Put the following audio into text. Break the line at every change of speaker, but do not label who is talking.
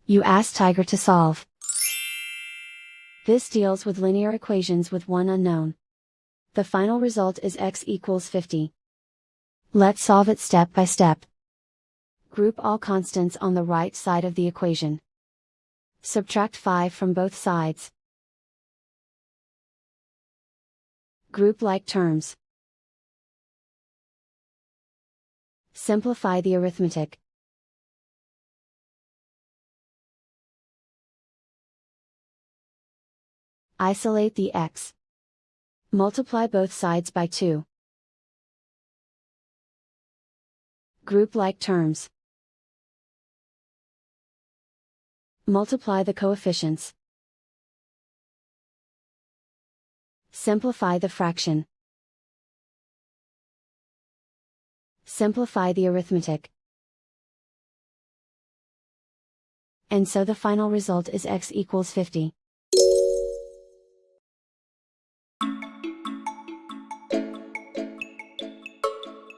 You ask Tiger to solve. This deals with linear equations with one unknown. The final result is x equals 50. Let's solve it step by step. Group all constants on the right side of the equation. Subtract 5 from both sides. Group like terms. Simplify the arithmetic. Isolate the x. Multiply both sides by 2. Group like terms. Multiply the coefficients. Simplify the fraction. Simplify the arithmetic. And so the final result is x equals 50.